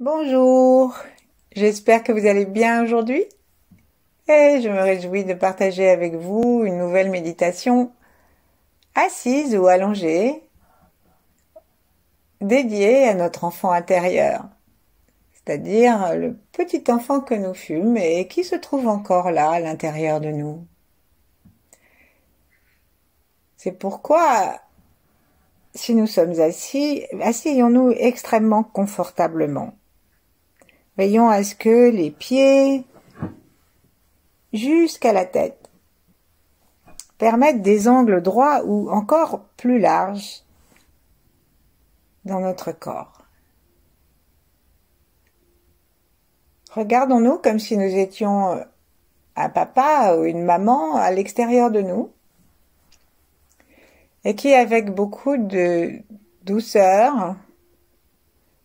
Bonjour, j'espère que vous allez bien aujourd'hui et je me réjouis de partager avec vous une nouvelle méditation assise ou allongée dédiée à notre enfant intérieur, c'est-à-dire le petit enfant que nous fûmes et qui se trouve encore là à l'intérieur de nous. C'est pourquoi, si nous sommes assis, asseyons-nous extrêmement confortablement. Veillons à ce que les pieds jusqu'à la tête permettent des angles droits ou encore plus larges dans notre corps. Regardons-nous comme si nous étions un papa ou une maman à l'extérieur de nous et qui, avec beaucoup de douceur,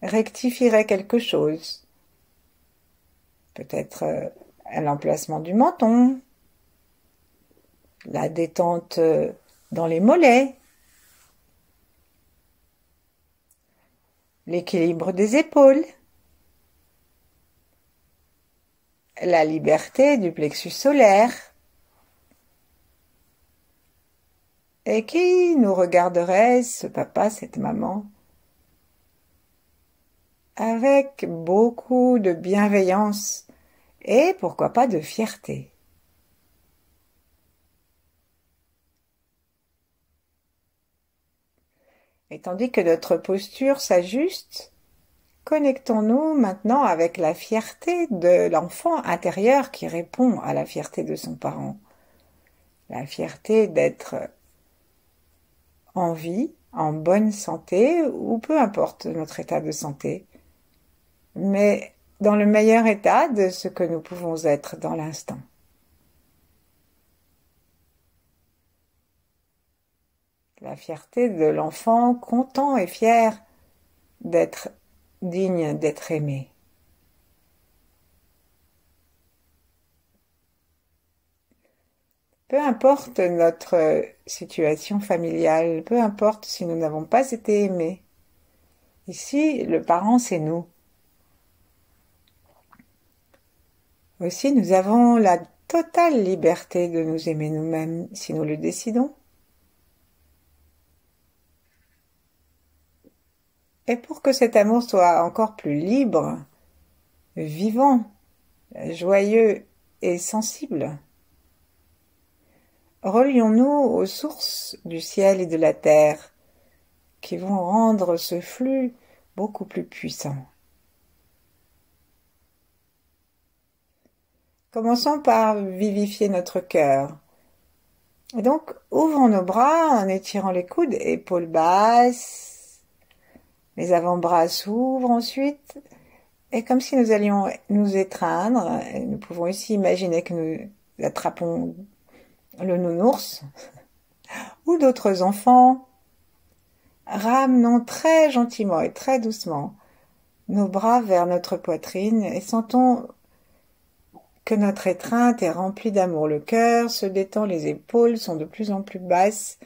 rectifierait quelque chose. Peut-être à l'emplacement du menton, la détente dans les mollets, l'équilibre des épaules, la liberté du plexus solaire, et qui nous regarderait, ce papa, cette maman, avec beaucoup de bienveillance et pourquoi pas de fierté. Et tandis que notre posture s'ajuste, connectons-nous maintenant avec la fierté de l'enfant intérieur qui répond à la fierté de son parent. La fierté d'être en vie, en bonne santé, ou peu importe notre état de santé, mais dans le meilleur état de ce que nous pouvons être dans l'instant. La fierté de l'enfant content et fier d'être digne d'être aimé. Peu importe notre situation familiale, peu importe si nous n'avons pas été aimés. Ici, le parent, c'est nous. Aussi, nous avons la totale liberté de nous aimer nous-mêmes si nous le décidons. Et pour que cet amour soit encore plus libre, vivant, joyeux et sensible, relions-nous aux sources du ciel et de la terre qui vont rendre ce flux beaucoup plus puissant. Commençons par vivifier notre cœur. Et donc, ouvrons nos bras en étirant les coudes, épaules basses. Les avant-bras s'ouvrent ensuite. Et comme si nous allions nous étreindre, et nous pouvons ici imaginer que nous attrapons le nounours ou d'autres enfants, ramenons très gentiment et très doucement nos bras vers notre poitrine et sentons que notre étreinte est remplie d'amour. Le cœur se détend, les épaules sont de plus en plus basses,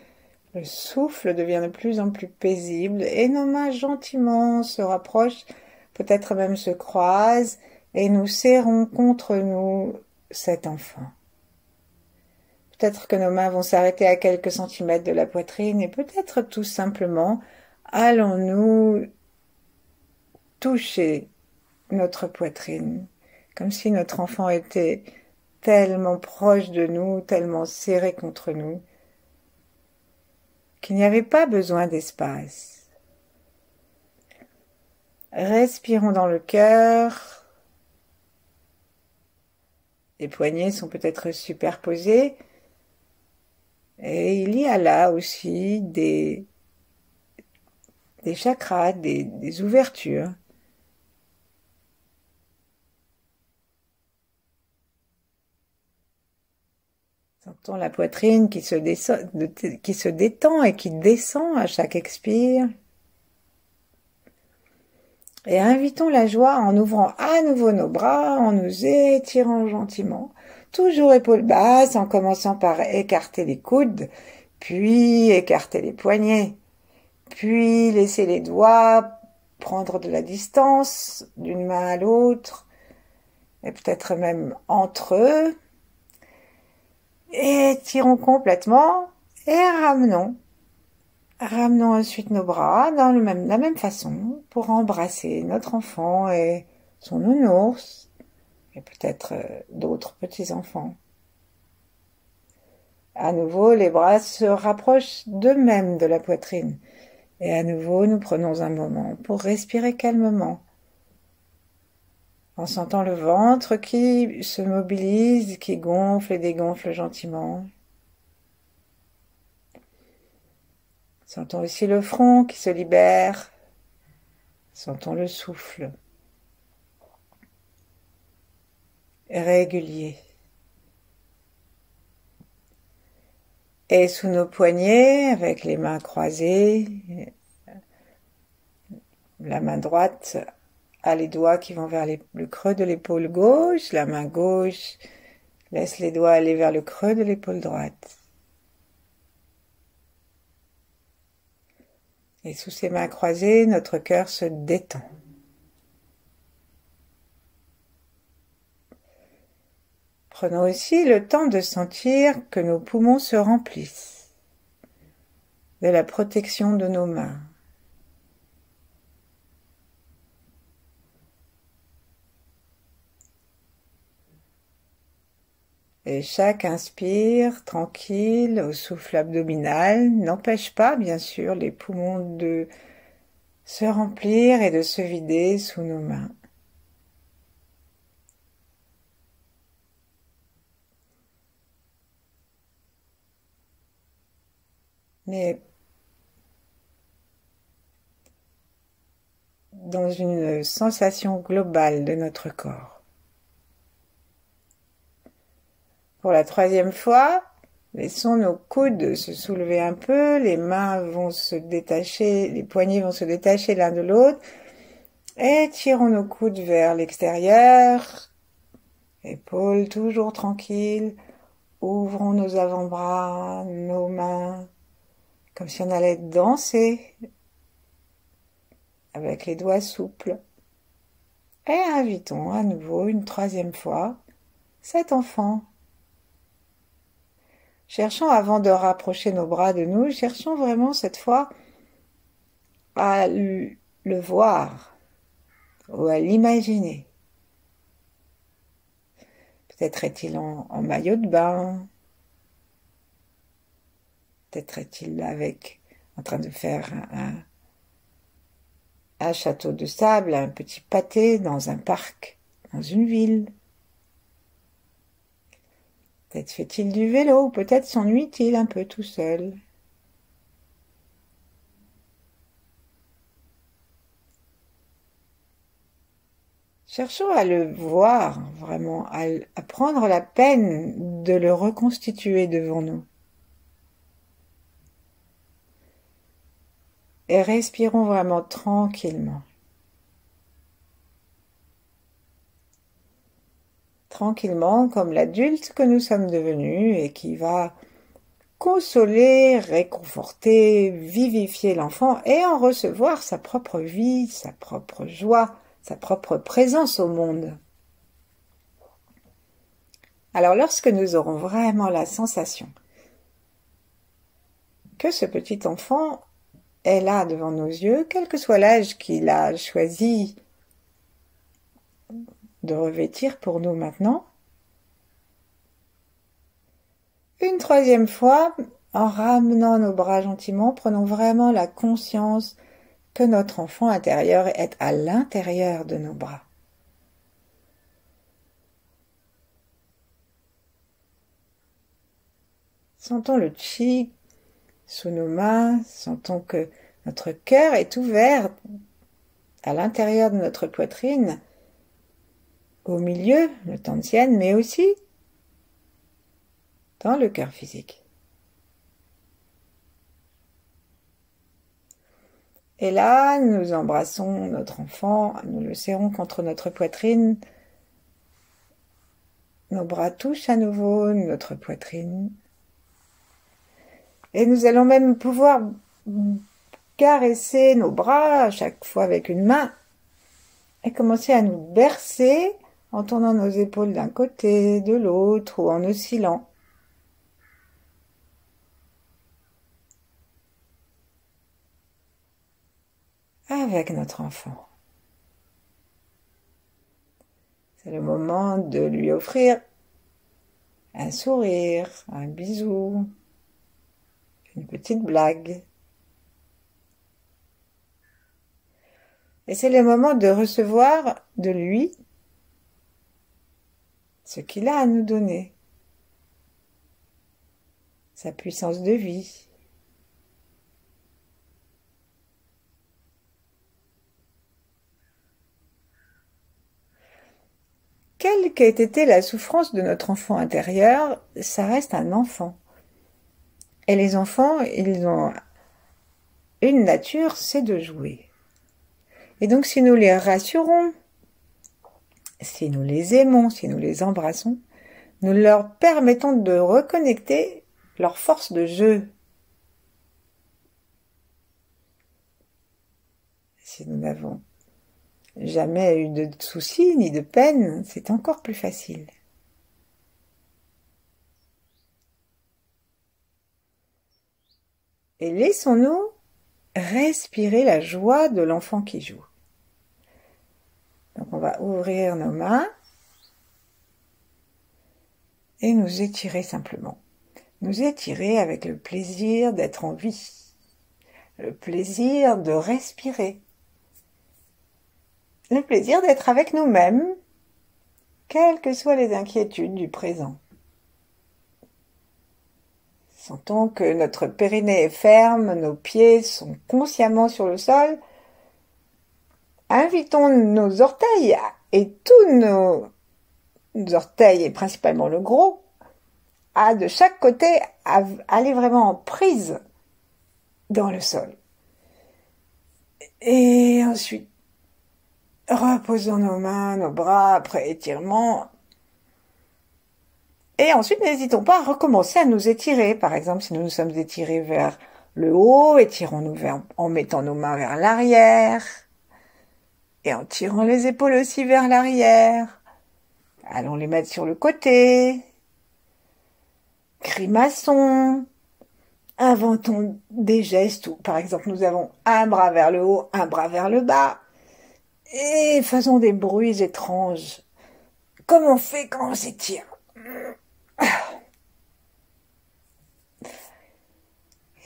le souffle devient de plus en plus paisible et nos mains gentiment se rapprochent, peut-être même se croisent et nous serrons contre nous cet enfant. Peut-être que nos mains vont s'arrêter à quelques centimètres de la poitrine et peut-être tout simplement allons-nous toucher notre poitrine, comme si notre enfant était tellement proche de nous, tellement serré contre nous, qu'il n'y avait pas besoin d'espace. Respirons dans le cœur. Les poignets sont peut-être superposés. Et il y a là aussi des chakras, des ouvertures. Sentons la poitrine qui se détend et qui descend à chaque expire. Et invitons la joie en ouvrant à nouveau nos bras, en nous étirant gentiment. Toujours épaules basses, en commençant par écarter les coudes, puis écarter les poignets, puis laisser les doigts prendre de la distance d'une main à l'autre, et peut-être même entre eux. Et tirons complètement et ramenons. Ramenons ensuite nos bras dans la même façon pour embrasser notre enfant et son nounours et peut-être d'autres petits-enfants. À nouveau, les bras se rapprochent d'eux-mêmes de la poitrine. Et à nouveau, nous prenons un moment pour respirer calmement, en sentant le ventre qui se mobilise, qui gonfle et dégonfle gentiment. Sentons aussi le front qui se libère. Sentons le souffle. Régulier. Et sous nos poignets, avec les mains croisées, la main droite a les doigts qui vont vers le creux de l'épaule gauche, la main gauche laisse les doigts aller vers le creux de l'épaule droite. Et sous ces mains croisées, notre cœur se détend. Prenons aussi le temps de sentir que nos poumons se remplissent de la protection de nos mains. Et chaque inspire, tranquille, au souffle abdominal, n'empêche pas, bien sûr, les poumons de se remplir et de se vider sous nos mains. Mais dans une sensation globale de notre corps. Pour la troisième fois, laissons nos coudes se soulever un peu, les mains vont se détacher, les poignets vont se détacher l'un de l'autre, et tirons nos coudes vers l'extérieur, épaules toujours tranquilles, ouvrons nos avant-bras, nos mains, comme si on allait danser, avec les doigts souples. Et invitons à nouveau une troisième fois cet enfant. Cherchons, avant de rapprocher nos bras de nous, cherchons vraiment cette fois à le voir ou à l'imaginer. Peut-être est-il en maillot de bain, peut-être est-il en train de faire un château de sable, un petit pâté dans un parc, dans une ville. Peut-être fait-il du vélo, ou peut-être s'ennuie-t-il un peu tout seul. Cherchons à le voir, vraiment, à prendre la peine de le reconstituer devant nous. Et respirons vraiment tranquillement. Tranquillement, comme l'adulte que nous sommes devenus et qui va consoler, réconforter, vivifier l'enfant et en recevoir sa propre vie, sa propre joie, sa propre présence au monde. Alors lorsque nous aurons vraiment la sensation que ce petit enfant est là devant nos yeux, quel que soit l'âge qu'il a choisi de revêtir pour nous maintenant, une troisième fois, en ramenant nos bras gentiment, prenons vraiment la conscience que notre enfant intérieur est à l'intérieur de nos bras. Sentons le chi sous nos mains, sentons que notre cœur est ouvert à l'intérieur de notre poitrine, au milieu, le tantienne, mais aussi dans le cœur physique. Et là, nous embrassons notre enfant, nous le serrons contre notre poitrine, nos bras touchent à nouveau notre poitrine. Et nous allons même pouvoir caresser nos bras, à chaque fois avec une main, et commencer à nous bercer en tournant nos épaules d'un côté, de l'autre, ou en oscillant. Avec notre enfant. C'est le moment de lui offrir un sourire, un bisou, une petite blague. Et c'est le moment de recevoir de lui ce qu'il a à nous donner, sa puissance de vie. Quelle qu'ait été la souffrance de notre enfant intérieur, ça reste un enfant. Et les enfants, ils ont une nature, c'est de jouer. Et donc si nous les rassurons, si nous les aimons, si nous les embrassons, nous leur permettons de reconnecter leur force de jeu. Si nous n'avons jamais eu de soucis ni de peine, c'est encore plus facile. Et laissons-nous respirer la joie de l'enfant qui joue. Donc on va ouvrir nos mains et nous étirer simplement. Nous étirer avec le plaisir d'être en vie, le plaisir de respirer, le plaisir d'être avec nous-mêmes, quelles que soient les inquiétudes du présent. Sentons que notre périnée est ferme, nos pieds sont consciemment sur le sol. Invitons nos orteils et tous nos orteils, et principalement le gros, à de chaque côté à aller vraiment en prise dans le sol. Et ensuite, reposons nos mains, nos bras après étirement. Et ensuite, n'hésitons pas à recommencer à nous étirer. Par exemple, si nous nous sommes étirés vers le haut, étirons-nous en mettant nos mains vers l'arrière. Et en tirant les épaules aussi vers l'arrière. Allons les mettre sur le côté. Grimaçons. Inventons des gestes où, par exemple, nous avons un bras vers le haut, un bras vers le bas. Et faisons des bruits étranges. Comme on fait quand on s'étire.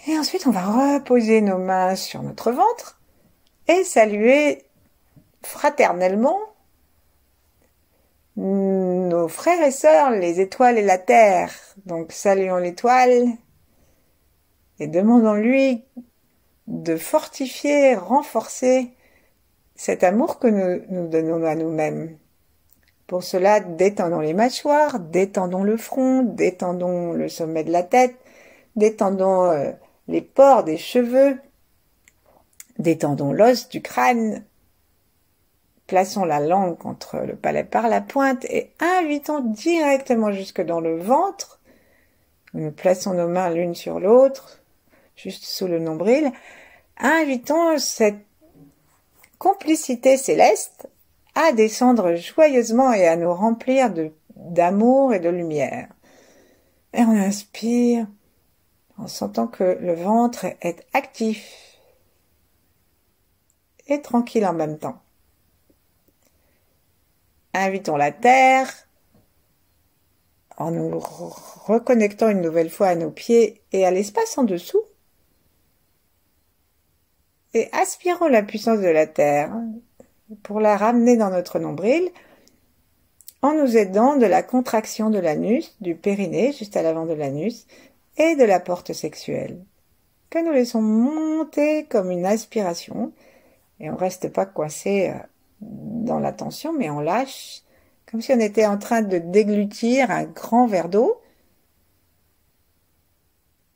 Et ensuite, on va reposer nos mains sur notre ventre et saluer fraternellement nos frères et sœurs, les étoiles et la terre. Donc, saluons l'étoile et demandons-lui de fortifier, renforcer cet amour que nous donnons à nous-mêmes. Pour cela, détendons les mâchoires, détendons le front, détendons le sommet de la tête, détendons les pores des cheveux, détendons l'os du crâne, plaçons la langue contre le palais par la pointe et invitons directement jusque dans le ventre. Nous plaçons nos mains l'une sur l'autre, juste sous le nombril. Invitons cette complicité céleste à descendre joyeusement et à nous remplir d'amour et de lumière. Et on inspire en sentant que le ventre est actif et tranquille en même temps. Invitons la terre en nous reconnectant une nouvelle fois à nos pieds et à l'espace en dessous. Et aspirons la puissance de la terre pour la ramener dans notre nombril en nous aidant de la contraction de l'anus, du périnée juste à l'avant de l'anus et de la porte sexuelle que nous laissons monter comme une aspiration et on reste pas coincé dans la tension mais on lâche comme si on était en train de déglutir un grand verre d'eau.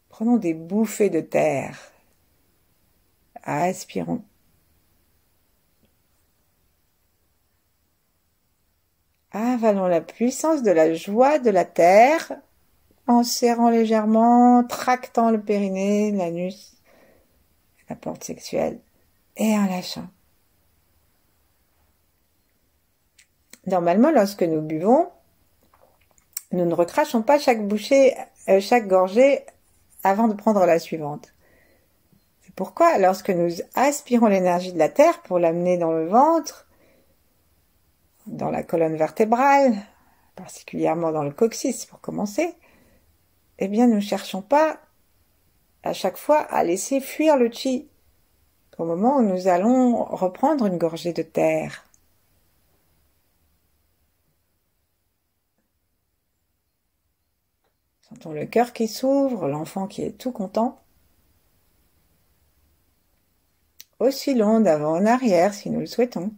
Prenons des bouffées de terre. Aspirons. Avalons la puissance de la joie de la terre en serrant légèrement, tractant le périnée, l'anus, la porte sexuelle, et en lâchant. Normalement, lorsque nous buvons, nous ne recrachons pas chaque gorgée avant de prendre la suivante. C'est pourquoi, lorsque nous aspirons l'énergie de la terre pour l'amener dans le ventre, dans la colonne vertébrale, particulièrement dans le coccyx pour commencer, eh bien, nous ne cherchons pas à chaque fois à laisser fuir le chi au moment où nous allons reprendre une gorgée de terre. Sentons le cœur qui s'ouvre, l'enfant qui est tout content. Oscillons d'avant en arrière si nous le souhaitons.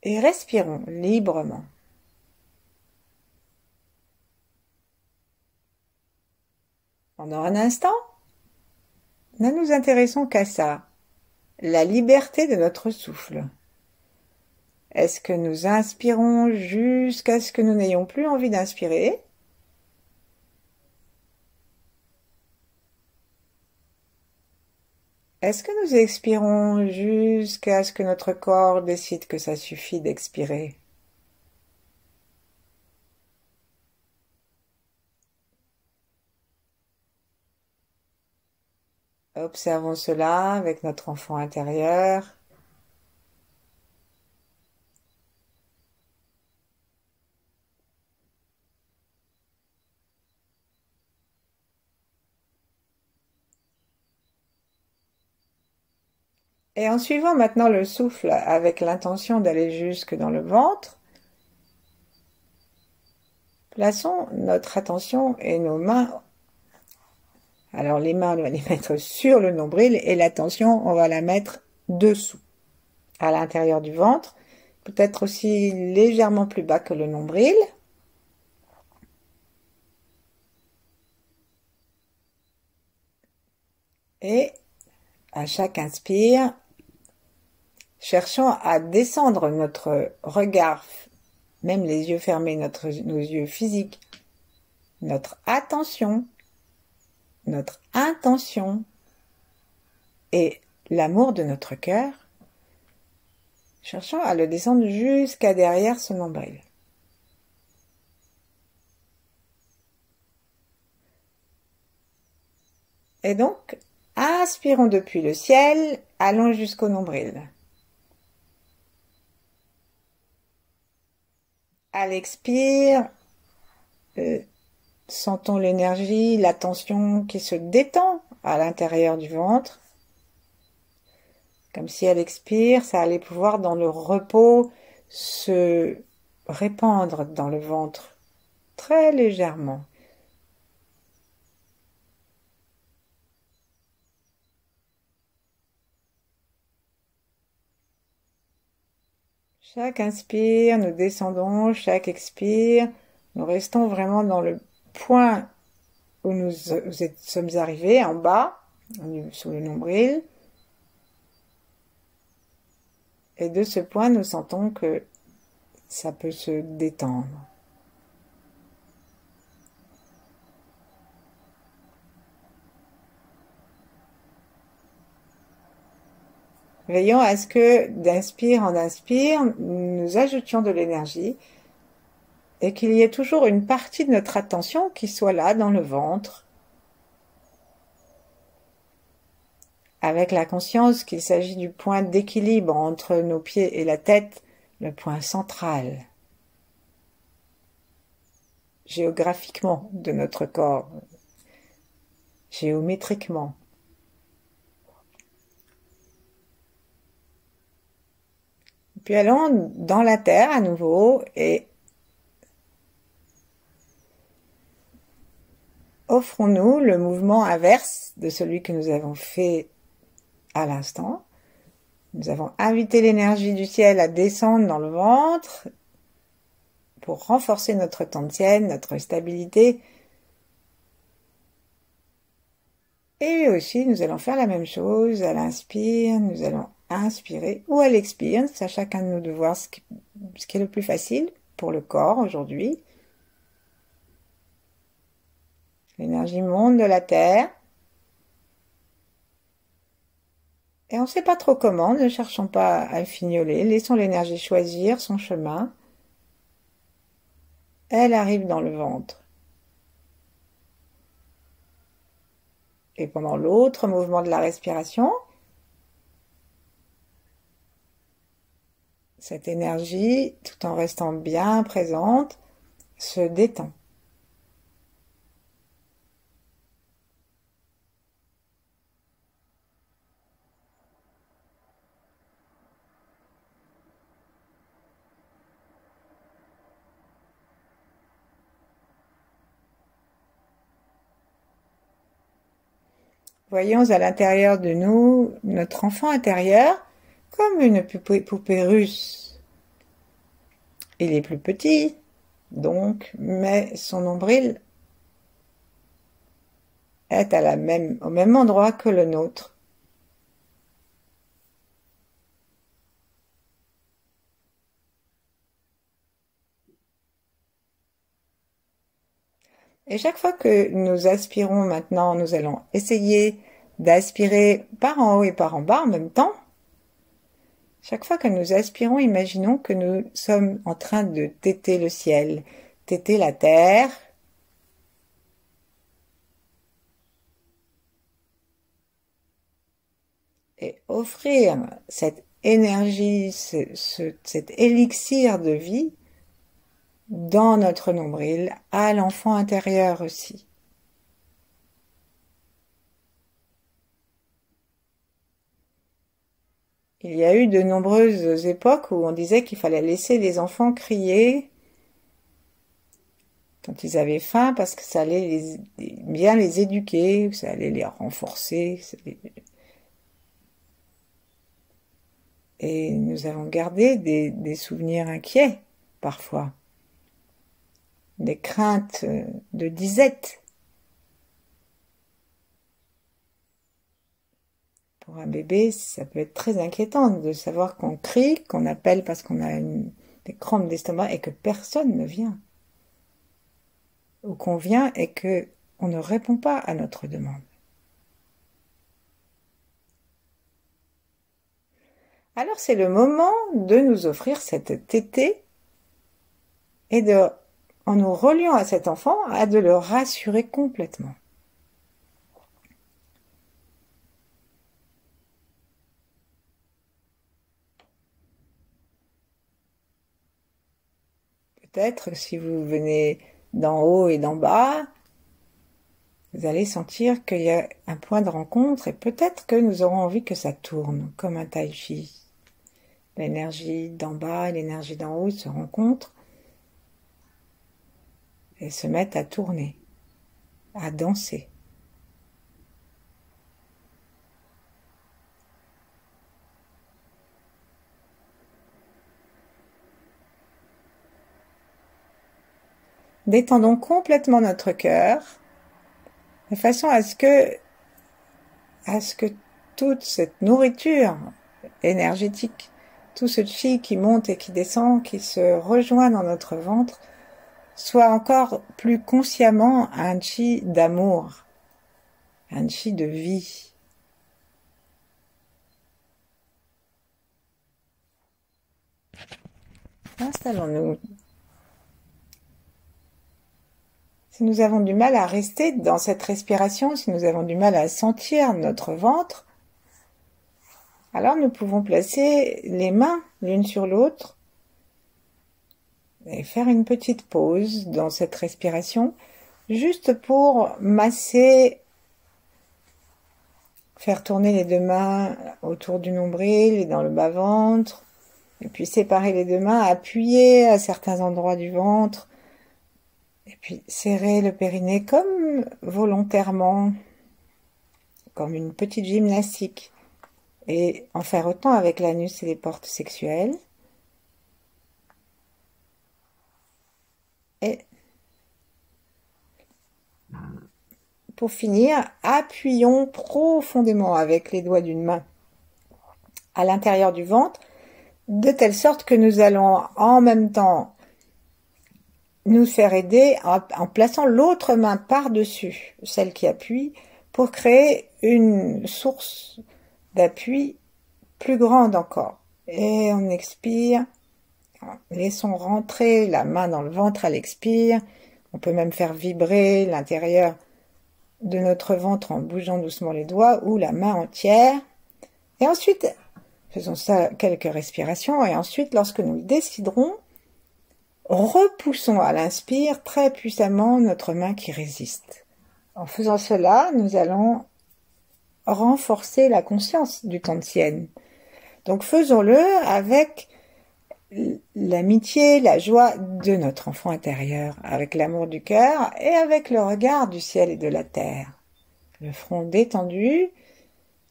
Et respirons librement. Pendant un instant, ne nous intéressons qu'à ça, la liberté de notre souffle. Est-ce que nous inspirons jusqu'à ce que nous n'ayons plus envie d'inspirer? Est-ce que nous expirons jusqu'à ce que notre corps décide que ça suffit d'expirer? Observons cela avec notre enfant intérieur. Et en suivant maintenant le souffle avec l'intention d'aller jusque dans le ventre, plaçons notre attention et nos mains. Alors les mains, on va les mettre sur le nombril et l'attention, on va la mettre dessous, à l'intérieur du ventre, peut-être aussi légèrement plus bas que le nombril. Et à chaque inspire, cherchons à descendre notre regard, même les yeux fermés, nos yeux physiques, notre attention, notre intention et l'amour de notre cœur. Cherchons à le descendre jusqu'à derrière ce nombril. Et donc, inspirons depuis le ciel, allons jusqu'au nombril. À l'expire, sentons l'énergie, la tension qui se détend à l'intérieur du ventre. Comme si à l'expire, ça allait pouvoir dans le repos se répandre dans le ventre très légèrement. Chaque inspire, nous descendons, chaque expire, nous restons vraiment dans le point où nous sommes arrivés, en bas, sous le nombril. Et de ce point, nous sentons que ça peut se détendre. Veillons à ce que d'inspire en inspire, nous ajoutions de l'énergie et qu'il y ait toujours une partie de notre attention qui soit là dans le ventre, avec la conscience qu'il s'agit du point d'équilibre entre nos pieds et la tête, le point central, géographiquement de notre corps, géométriquement. Puis allons dans la terre à nouveau et offrons-nous le mouvement inverse de celui que nous avons fait à l'instant. Nous avons invité l'énergie du ciel à descendre dans le ventre pour renforcer notre tantienne, notre stabilité. Et aussi, nous allons faire la même chose. À l'inspire, nous allons inspirer ou à l'expire. C'est à chacun de nous de voir ce qui est le plus facile pour le corps aujourd'hui. L'énergie monte de la terre. Et on ne sait pas trop comment, ne cherchons pas à fignoler, laissons l'énergie choisir son chemin. Elle arrive dans le ventre. Et pendant l'autre mouvement de la respiration, cette énergie, tout en restant bien présente, se détend. Voyons à l'intérieur de nous notre enfant intérieur comme une poupée russe. Il est plus petit, donc, mais son nombril est au même endroit que le nôtre. Et chaque fois que nous aspirons maintenant, nous allons essayer d'aspirer par en haut et par en bas en même temps. Chaque fois que nous aspirons, imaginons que nous sommes en train de téter le ciel, téter la terre, et offrir cette énergie, cet élixir de vie dans notre nombril à l'enfant intérieur aussi. Il y a eu de nombreuses époques où on disait qu'il fallait laisser les enfants crier quand ils avaient faim parce que ça allait bien les éduquer, ça allait les renforcer. Et nous avons gardé des souvenirs inquiets, parfois. Des craintes de disette. Pour un bébé, ça peut être très inquiétant de savoir qu'on crie, qu'on appelle parce qu'on a des crampes d'estomac et que personne ne vient. Ou qu'on vient et que on ne répond pas à notre demande. Alors c'est le moment de nous offrir cette tétée et en nous reliant à cet enfant, à de le rassurer complètement. Peut-être si vous venez d'en haut et d'en bas, vous allez sentir qu'il y a un point de rencontre et peut-être que nous aurons envie que ça tourne comme un tai chi. L'énergie d'en bas et l'énergie d'en haut se rencontrent et se mettent à tourner, à danser. Détendons complètement notre cœur de façon à ce que toute cette nourriture énergétique, tout ce chi qui monte et qui descend, qui se rejoint dans notre ventre, soit encore plus consciemment un chi d'amour, un chi de vie. Installons-nous. Si nous avons du mal à rester dans cette respiration, si nous avons du mal à sentir notre ventre, alors nous pouvons placer les mains l'une sur l'autre et faire une petite pause dans cette respiration, juste pour masser, faire tourner les deux mains autour du nombril et dans le bas-ventre, et puis séparer les deux mains, appuyer à certains endroits du ventre, et puis serrer le périnée comme volontairement, comme une petite gymnastique, et en faire autant avec l'anus et les portes sexuelles. Et pour finir, appuyons profondément avec les doigts d'une main à l'intérieur du ventre, de telle sorte que nous allons en même temps nous faire aider en plaçant l'autre main par-dessus, celle qui appuie, pour créer une source d'appui plus grande encore. Et on expire. Laissons rentrer la main dans le ventre à l'expire. On peut même faire vibrer l'intérieur de notre ventre en bougeant doucement les doigts ou la main entière. Et ensuite, faisons ça quelques respirations. Et ensuite, lorsque nous le déciderons, repoussons à l'inspire très puissamment notre main qui résiste. En faisant cela, nous allons renforcer la conscience du Tantien. Donc faisons-le avec l'amitié, la joie de notre enfant intérieur, avec l'amour du cœur et avec le regard du ciel et de la terre. Le front détendu,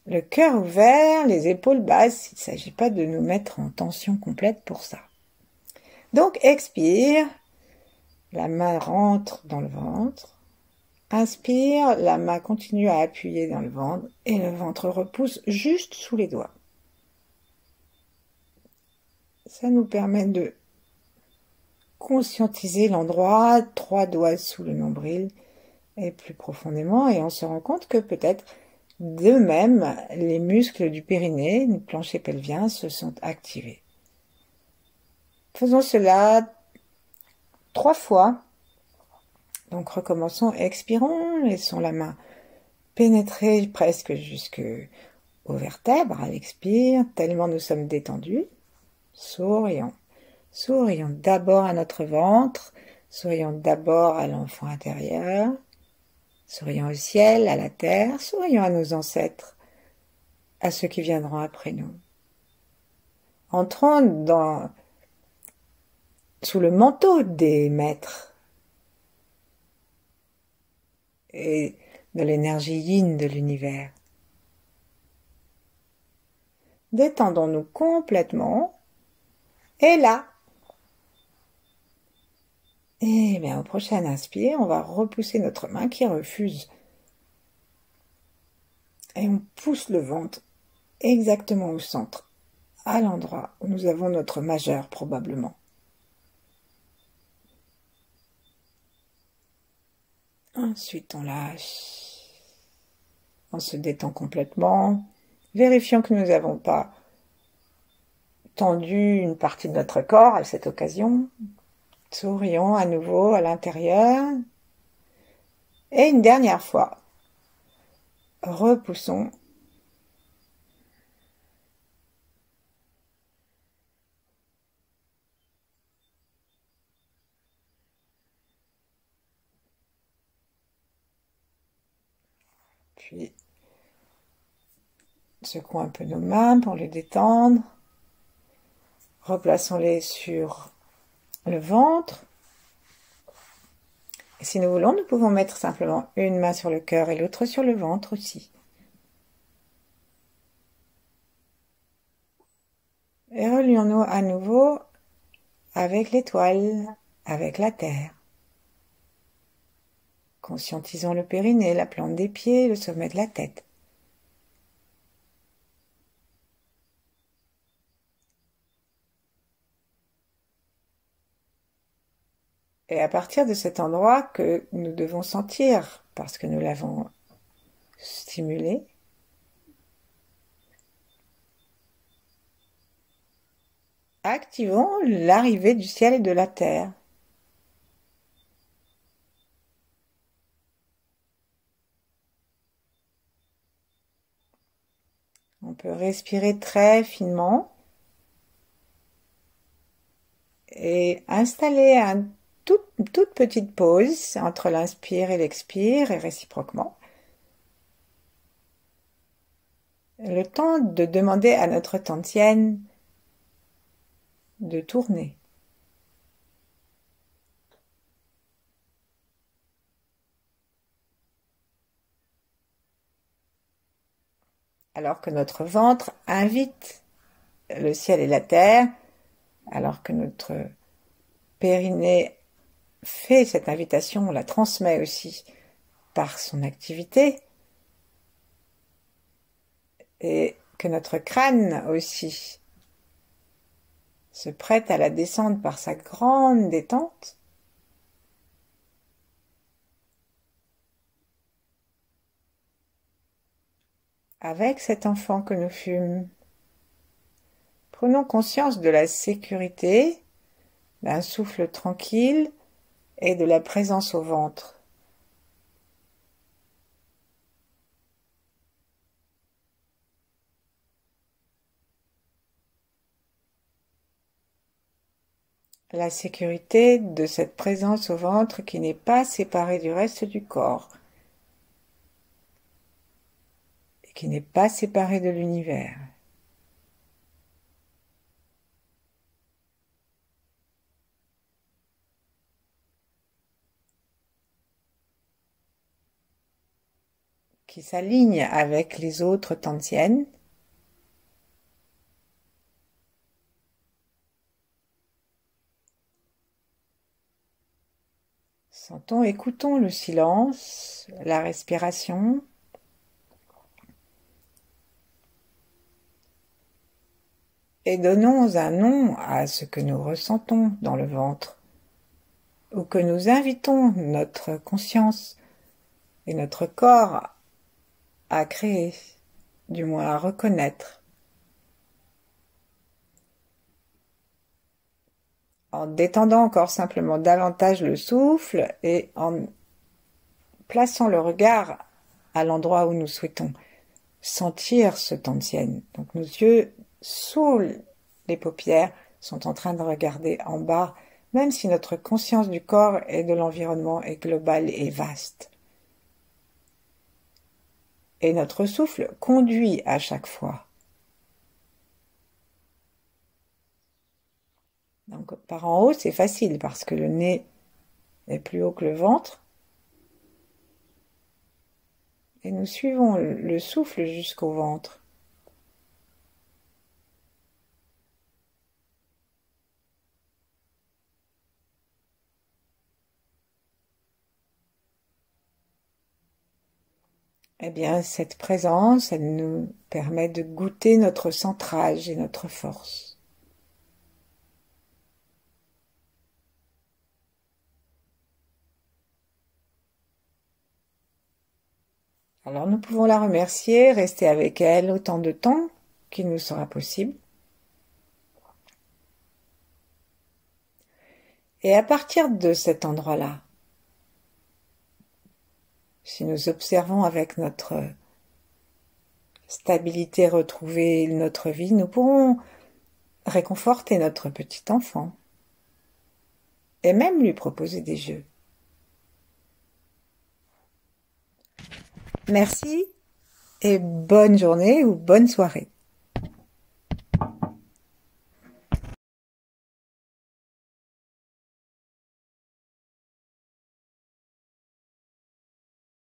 le cœur ouvert, les épaules basses. Il ne s'agit pas de nous mettre en tension complète pour ça. Donc expire, la main rentre dans le ventre. Inspire, la main continue à appuyer dans le ventre et le ventre repousse juste sous les doigts. Ça nous permet de conscientiser l'endroit, 3 doigts sous le nombril et plus profondément, et on se rend compte que peut-être de même les muscles du périnée, du plancher pelvien, se sont activés. Faisons cela 3 fois. Donc recommençons, expirons, laissons la main pénétrer presque jusqu'aux vertèbres à l'expire, tellement nous sommes détendus. Sourions. Sourions d'abord à notre ventre, sourions d'abord à l'enfant intérieur, sourions au ciel, à la terre, sourions à nos ancêtres, à ceux qui viendront après nous. Entrons sous le manteau des maîtres et de l'énergie yin de l'univers. Détendons-nous complètement et là, et bien au prochain inspire, on va repousser notre main qui refuse. Et on pousse le ventre exactement au centre, à l'endroit où nous avons notre majeur probablement. Ensuite, on lâche. On se détend complètement. Vérifions que nous n'avons pas tendu une partie de notre corps à cette occasion. Sourions à nouveau à l'intérieur. Et une dernière fois, repoussons. Puis, secouons un peu nos mains pour les détendre. Replaçons-les sur le ventre. Et si nous voulons, nous pouvons mettre simplement une main sur le cœur et l'autre sur le ventre aussi. Et relions-nous à nouveau avec l'étoile, avec la terre. Conscientisons le périnée, la plante des pieds, le sommet de la tête. Et à partir de cet endroit que nous devons sentir, parce que nous l'avons stimulé, activons l'arrivée du ciel et de la terre. On peut respirer très finement et installer une toute petite pause entre l'inspire et l'expire et réciproquement. Le temps de demander à notre Tantien de tourner. Alors que notre ventre invite le ciel et la terre, alors que notre périnée fait cette invitation, on la transmet aussi par son activité, et que notre crâne aussi se prête à la descente par sa grande détente. avec cet enfant que nous fûmes. Prenons conscience de la sécurité, d'un souffle tranquille et de la présence au ventre. La sécurité de cette présence au ventre qui n'est pas séparée du reste du corps et qui n'est pas séparée de l'univers. Qui s'aligne avec les autres tantiènes. Sentons, écoutons le silence, la respiration. Et donnons un nom à ce que nous ressentons dans le ventre, ou que nous invitons notre conscience et notre corps à créer, du moins à reconnaître. En détendant encore simplement davantage le souffle et en plaçant le regard à l'endroit où nous souhaitons sentir ce tantiène. Donc nos yeux sous les paupières sont en train de regarder en bas, même si notre conscience du corps et de l'environnement est globale et vaste. Et notre souffle conduit à chaque fois. Donc par en haut, c'est facile parce que le nez est plus haut que le ventre. Et nous suivons le souffle jusqu'au ventre. Eh bien, cette présence, elle nous permet de goûter notre centrage et notre force. Alors nous pouvons la remercier, rester avec elle autant de temps qu'il nous sera possible. Et à partir de cet endroit-là, si nous observons avec notre stabilité retrouvée notre vie, nous pourrons réconforter notre petit enfant et même lui proposer des jeux. Merci et bonne journée ou bonne soirée.